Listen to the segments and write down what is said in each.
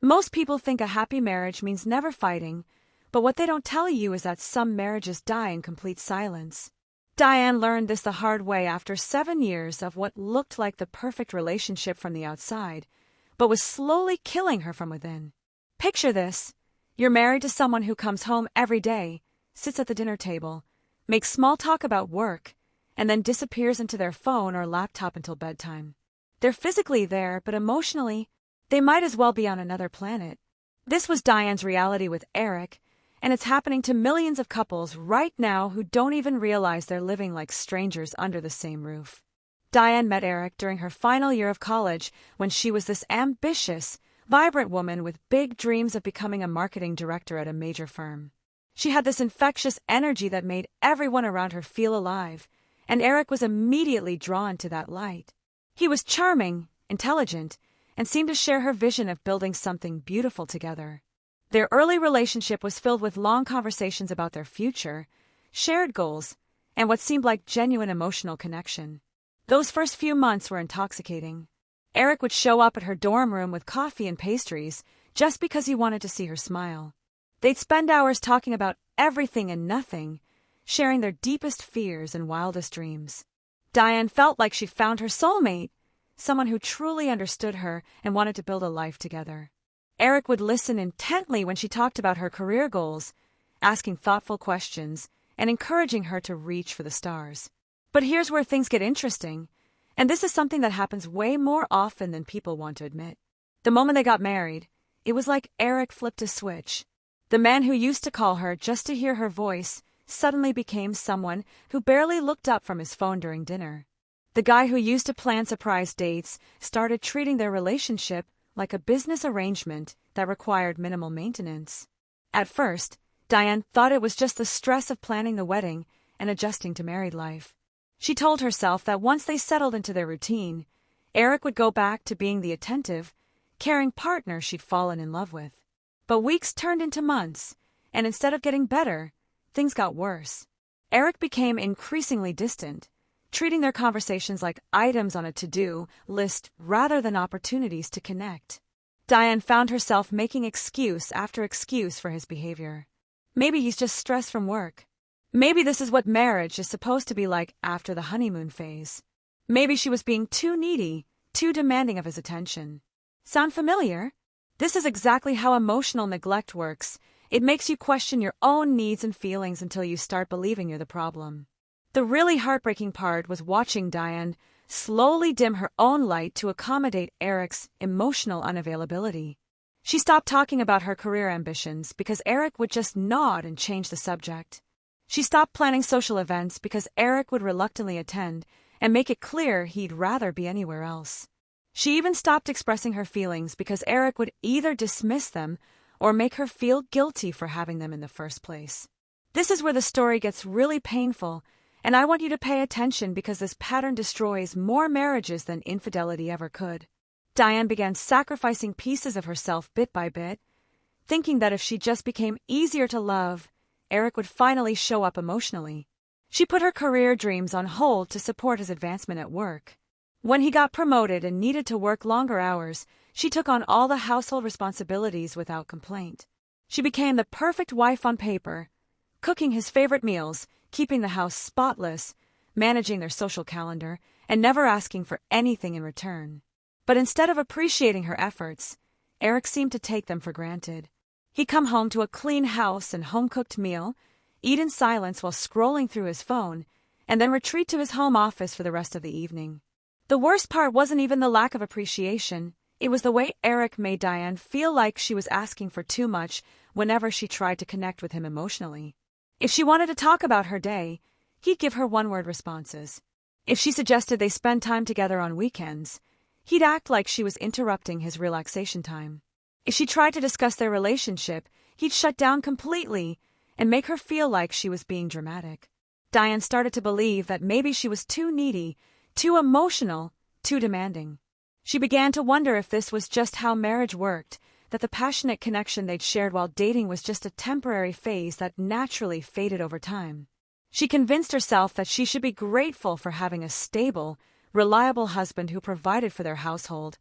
Most people think a happy marriage means never fighting, but what they don't tell you is that some marriages die in complete silence. Diane learned this the hard way after 7 years of what looked like the perfect relationship from the outside, but was slowly killing her from within. Picture this. You're married to someone who comes home every day, sits at the dinner table, makes small talk about work, and then disappears into their phone or laptop until bedtime. They're physically there, but emotionally, they might as well be on another planet. This was Diane's reality with Eric, and it's happening to millions of couples right now who don't even realize they're living like strangers under the same roof. Diane met Eric during her final year of college when she was this ambitious, vibrant woman with big dreams of becoming a marketing director at a major firm. She had this infectious energy that made everyone around her feel alive, and Eric was immediately drawn to that light. He was charming, intelligent, and seemed to share her vision of building something beautiful together. Their early relationship was filled with long conversations about their future, shared goals, and what seemed like genuine emotional connection. Those first few months were intoxicating. Eric would show up at her dorm room with coffee and pastries just because he wanted to see her smile. They'd spend hours talking about everything and nothing, sharing their deepest fears and wildest dreams. Diane felt like she found her soulmate, someone who truly understood her and wanted to build a life together. Eric would listen intently when she talked about her career goals, asking thoughtful questions and encouraging her to reach for the stars. But here's where things get interesting, and this is something that happens way more often than people want to admit. The moment they got married, it was like Eric flipped a switch. The man who used to call her just to hear her voice suddenly became someone who barely looked up from his phone during dinner. The guy who used to plan surprise dates started treating their relationship like a business arrangement that required minimal maintenance. At first, Diane thought it was just the stress of planning the wedding and adjusting to married life. She told herself that once they settled into their routine, Eric would go back to being the attentive, caring partner she'd fallen in love with. But weeks turned into months, and instead of getting better, things got worse. Eric became increasingly distant, treating their conversations like items on a to-do list rather than opportunities to connect. Diane found herself making excuse after excuse for his behavior. Maybe he's just stressed from work. Maybe this is what marriage is supposed to be like after the honeymoon phase. Maybe she was being too needy, too demanding of his attention. Sound familiar? This is exactly how emotional neglect works. It makes you question your own needs and feelings until you start believing you're the problem. The really heartbreaking part was watching Diane slowly dim her own light to accommodate Eric's emotional unavailability. She stopped talking about her career ambitions because Eric would just nod and change the subject. She stopped planning social events because Eric would reluctantly attend and make it clear he'd rather be anywhere else. She even stopped expressing her feelings because Eric would either dismiss them or make her feel guilty for having them in the first place. This is where the story gets really painful, and I want you to pay attention because this pattern destroys more marriages than infidelity ever could. Diane began sacrificing pieces of herself bit by bit, thinking that if she just became easier to love, Eric would finally show up emotionally. She put her career dreams on hold to support his advancement at work. When he got promoted and needed to work longer hours, she took on all the household responsibilities without complaint. She became the perfect wife on paper, cooking his favorite meals, keeping the house spotless, managing their social calendar, and never asking for anything in return. But instead of appreciating her efforts, Eric seemed to take them for granted. He'd come home to a clean house and home-cooked meal, eat in silence while scrolling through his phone, and then retreat to his home office for the rest of the evening. The worst part wasn't even the lack of appreciation. It was the way Eric made Diane feel like she was asking for too much whenever she tried to connect with him emotionally. If she wanted to talk about her day, he'd give her one-word responses. If she suggested they spend time together on weekends, he'd act like she was interrupting his relaxation time. If she tried to discuss their relationship, he'd shut down completely and make her feel like she was being dramatic. Diane started to believe that maybe she was too needy, too emotional, too demanding. She began to wonder if this was just how marriage worked, that the passionate connection they'd shared while dating was just a temporary phase that naturally faded over time. She convinced herself that she should be grateful for having a stable, reliable husband who provided for their household,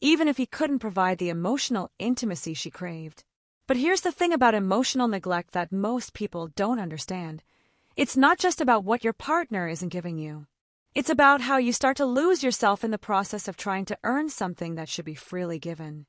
even if he couldn't provide the emotional intimacy she craved. But here's the thing about emotional neglect that most people don't understand. It's not just about what your partner isn't giving you. It's about how you start to lose yourself in the process of trying to earn something that should be freely given.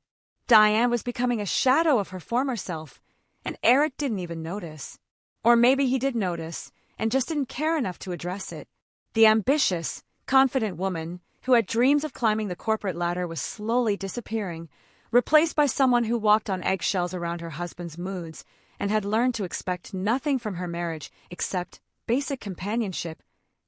Diane was becoming a shadow of her former self, and Eric didn't even notice. Or maybe he did notice, and just didn't care enough to address it. The ambitious, confident woman who had dreams of climbing the corporate ladder was slowly disappearing, replaced by someone who walked on eggshells around her husband's moods and had learned to expect nothing from her marriage except basic companionship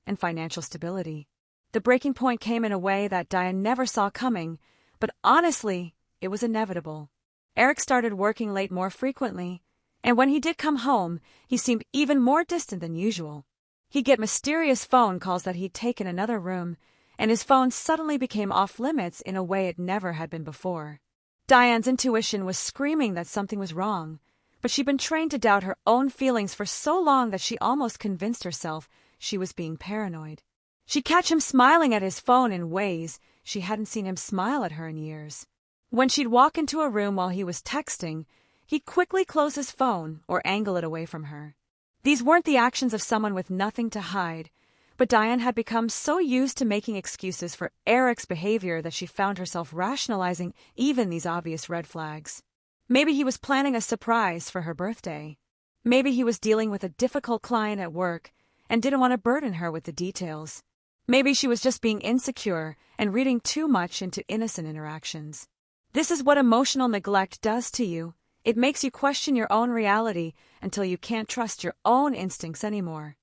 and financial stability. The breaking point came in a way that Diane never saw coming, but honestly, it was inevitable. Eric started working late more frequently, and when he did come home, he seemed even more distant than usual. He'd get mysterious phone calls that he'd taken another room, and his phone suddenly became off-limits in a way it never had been before. Diane's intuition was screaming that something was wrong, but she'd been trained to doubt her own feelings for so long that she almost convinced herself she was being paranoid. She'd catch him smiling at his phone in ways she hadn't seen him smile at her in years. When she'd walk into a room while he was texting, he'd quickly close his phone or angle it away from her. These weren't the actions of someone with nothing to hide, but Diane had become so used to making excuses for Eric's behavior that she found herself rationalizing even these obvious red flags. Maybe he was planning a surprise for her birthday. Maybe he was dealing with a difficult client at work and didn't want to burden her with the details. Maybe she was just being insecure and reading too much into innocent interactions. This is what emotional neglect does to you. It makes you question your own reality until you can't trust your own instincts anymore.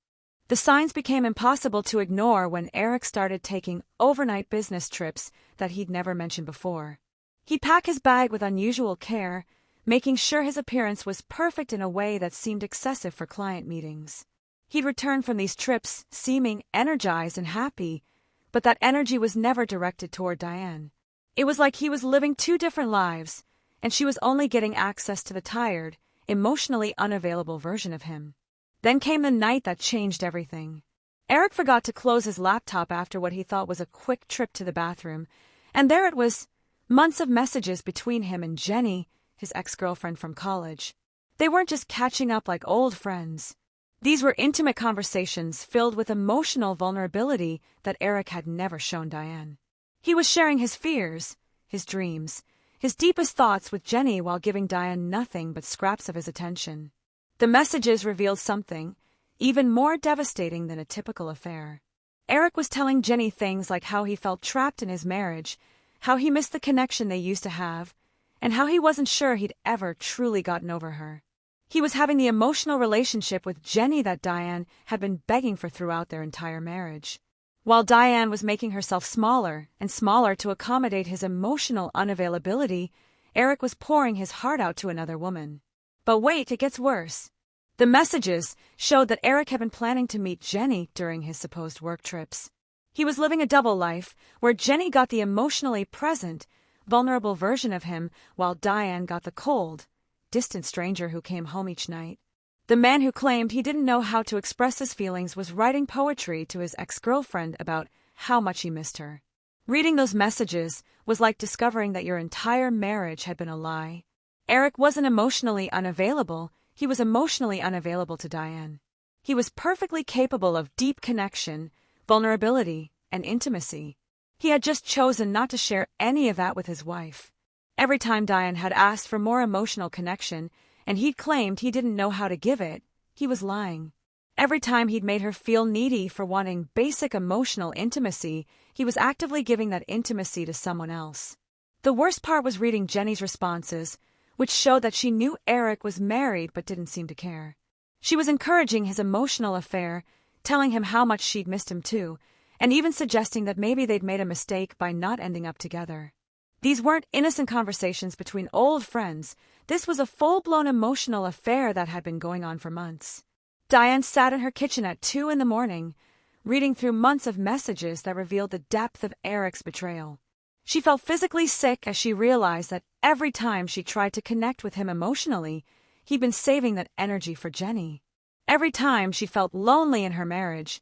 The signs became impossible to ignore when Eric started taking overnight business trips that he'd never mentioned before. He'd pack his bag with unusual care, making sure his appearance was perfect in a way that seemed excessive for client meetings. He'd return from these trips seeming energized and happy, but that energy was never directed toward Diane. It was like he was living two different lives, and she was only getting access to the tired, emotionally unavailable version of him. Then came the night that changed everything. Eric forgot to close his laptop after what he thought was a quick trip to the bathroom, and there it was, months of messages between him and Jenny, his ex-girlfriend from college. They weren't just catching up like old friends. These were intimate conversations filled with emotional vulnerability that Eric had never shown Diane. He was sharing his fears, his dreams, his deepest thoughts with Jenny while giving Diane nothing but scraps of his attention. The messages revealed something even more devastating than a typical affair. Eric was telling Jenny things like how he felt trapped in his marriage, how he missed the connection they used to have, and how he wasn't sure he'd ever truly gotten over her. He was having the emotional relationship with Jenny that Diane had been begging for throughout their entire marriage. While Diane was making herself smaller and smaller to accommodate his emotional unavailability, Eric was pouring his heart out to another woman. But wait, it gets worse. The messages showed that Eric had been planning to meet Jenny during his supposed work trips. He was living a double life, where Jenny got the emotionally present, vulnerable version of him, while Diane got the cold, distant stranger who came home each night. The man who claimed he didn't know how to express his feelings was writing poetry to his ex-girlfriend about how much he missed her. Reading those messages was like discovering that your entire marriage had been a lie. Eric wasn't emotionally unavailable, he was emotionally unavailable to Diane. He was perfectly capable of deep connection, vulnerability, and intimacy. He had just chosen not to share any of that with his wife. Every time Diane had asked for more emotional connection, and he'd claimed he didn't know how to give it, he was lying. Every time he'd made her feel needy for wanting basic emotional intimacy, he was actively giving that intimacy to someone else. The worst part was reading Jenny's responses, which showed that she knew Eric was married but didn't seem to care. She was encouraging his emotional affair, telling him how much she'd missed him too, and even suggesting that maybe they'd made a mistake by not ending up together. These weren't innocent conversations between old friends. This was a full-blown emotional affair that had been going on for months. Diane sat in her kitchen at 2 a.m, reading through months of messages that revealed the depth of Eric's betrayal. She felt physically sick as she realized that every time she tried to connect with him emotionally, he'd been saving that energy for Jenny. Every time she felt lonely in her marriage,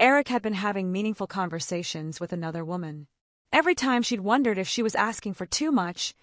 Eric had been having meaningful conversations with another woman. Every time she'd wondered if she was asking for too much,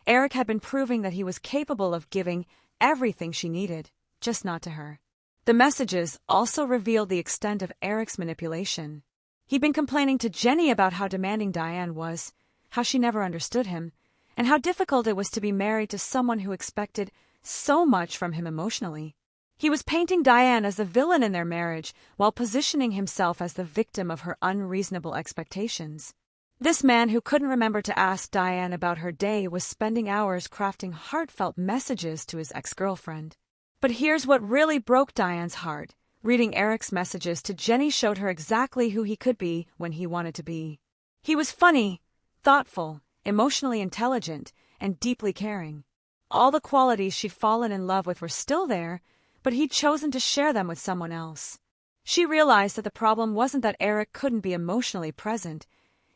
Eric had been proving that he was capable of giving everything she needed, just not to her. The messages also revealed the extent of Eric's manipulation. He'd been complaining to Jenny about how demanding Diane was, how she never understood him, and how difficult it was to be married to someone who expected so much from him emotionally. He was painting Diane as the villain in their marriage while positioning himself as the victim of her unreasonable expectations. This man who couldn't remember to ask Diane about her day was spending hours crafting heartfelt messages to his ex-girlfriend. But here's what really broke Diane's heart. Reading Eric's messages to Jenny showed her exactly who he could be when he wanted to be. He was funny, thoughtful, emotionally intelligent, and deeply caring. All the qualities she'd fallen in love with were still there, but he'd chosen to share them with someone else. She realized that the problem wasn't that Eric couldn't be emotionally present,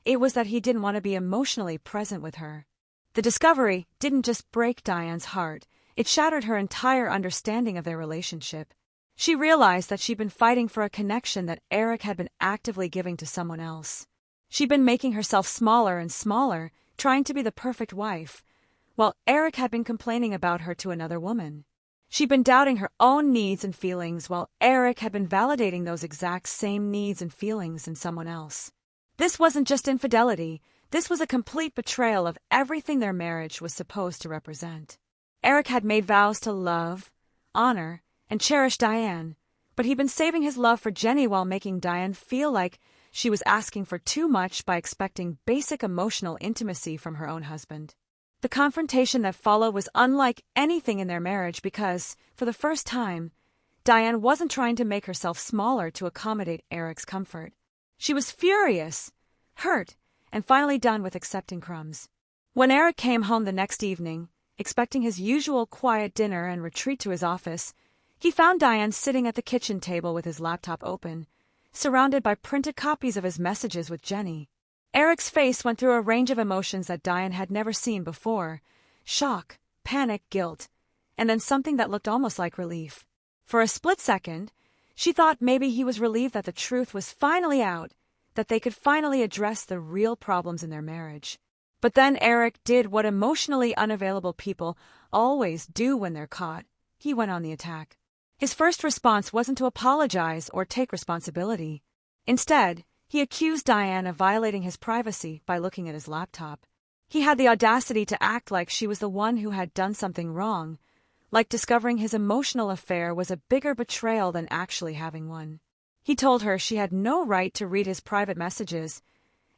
it was that he didn't want to be emotionally present with her. The discovery didn't just break Diane's heart, it shattered her entire understanding of their relationship. She realized that she'd been fighting for a connection that Eric had been actively giving to someone else. She'd been making herself smaller and smaller, trying to be the perfect wife, while Eric had been complaining about her to another woman. She'd been doubting her own needs and feelings while Eric had been validating those exact same needs and feelings in someone else. This wasn't just infidelity, this was a complete betrayal of everything their marriage was supposed to represent. Eric had made vows to love, honor, and cherish Diane, but he'd been saving his love for Jenny while making Diane feel like she was asking for too much by expecting basic emotional intimacy from her own husband. The confrontation that followed was unlike anything in their marriage because, for the first time, Diane wasn't trying to make herself smaller to accommodate Eric's comfort. She was furious, hurt, and finally done with accepting Crumbs. When Eric came home the next evening, expecting his usual quiet dinner and retreat to his office, he found Diane sitting at the kitchen table with his laptop open, surrounded by printed copies of his messages with Jenny. Eric's face went through a range of emotions that Diane had never seen before: shock, panic, guilt, and then something that looked almost like relief. For a split second, she thought maybe he was relieved that the truth was finally out, that they could finally address the real problems in their marriage. But then Eric did what emotionally unavailable people always do when they're caught. He went on the attack. His first response wasn't to apologize or take responsibility. Instead, he accused Diane of violating his privacy by looking at his laptop. He had the audacity to act like she was the one who had done something wrong, like discovering his emotional affair was a bigger betrayal than actually having one. He told her she had no right to read his private messages,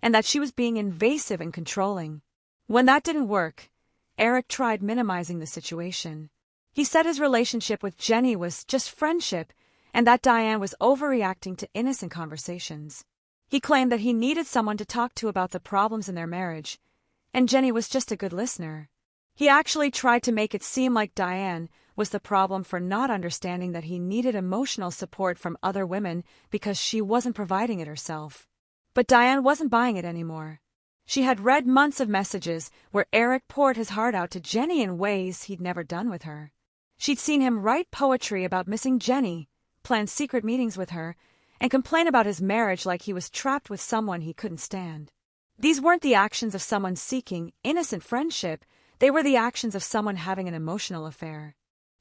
and that she was being invasive and controlling. When that didn't work, Eric tried minimizing the situation. He said his relationship with Jenny was just friendship, and that Diane was overreacting to innocent conversations. He claimed that he needed someone to talk to about the problems in their marriage, and Jenny was just a good listener. He actually tried to make it seem like Diane was the problem for not understanding that he needed emotional support from other women because she wasn't providing it herself. But Diane wasn't buying it anymore. She had read months of messages where Eric poured his heart out to Jenny in ways he'd never done with her. She'd seen him write poetry about missing Jenny, plan secret meetings with her, and complain about his marriage like he was trapped with someone he couldn't stand. These weren't the actions of someone seeking innocent friendship, they were the actions of someone having an emotional affair.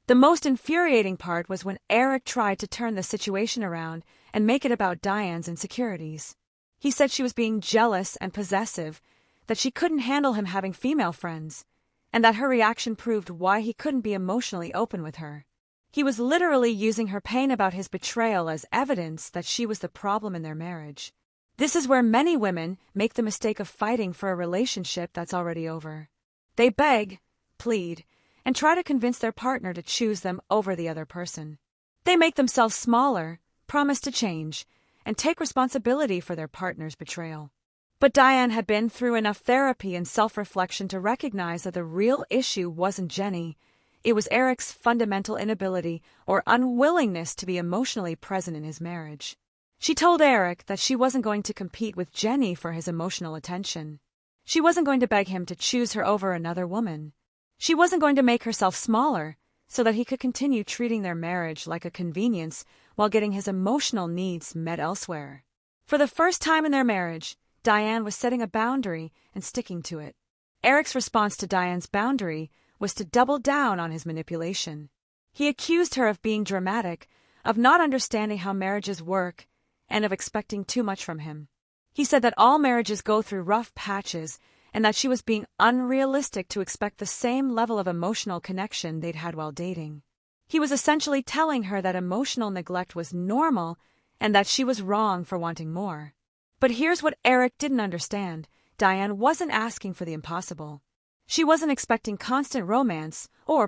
The most infuriating part was when Eric tried to turn the situation around and make it about Diane's insecurities. He said she was being jealous and possessive, that she couldn't handle him having female friends, and that her reaction proved why he couldn't be emotionally open with her. He was literally using her pain about his betrayal as evidence that she was the problem in their marriage. This is where many women make the mistake of fighting for a relationship that's already over. They beg, plead, and try to convince their partner to choose them over the other person. They make themselves smaller, promise to change, and take responsibility for their partner's betrayal. But Diane had been through enough therapy and self-reflection to recognize that the real issue wasn't Jenny. It was Eric's fundamental inability or unwillingness to be emotionally present in his marriage. She told Eric that she wasn't going to compete with Jenny for his emotional attention. She wasn't going to beg him to choose her over another woman. She wasn't going to make herself smaller so that he could continue treating their marriage like a convenience while getting his emotional needs met elsewhere. For the first time in their marriage, Diane was setting a boundary and sticking to it. Eric's response to Diane's boundary was to double down on his manipulation. He accused her of being dramatic, of not understanding how marriages work, and of expecting too much from him. He said that all marriages go through rough patches and that she was being unrealistic to expect the same level of emotional connection they'd had while dating. He was essentially telling her that emotional neglect was normal and that she was wrong for wanting more. But here's what Eric didn't understand. Diane wasn't asking for the impossible. She wasn't expecting constant romance or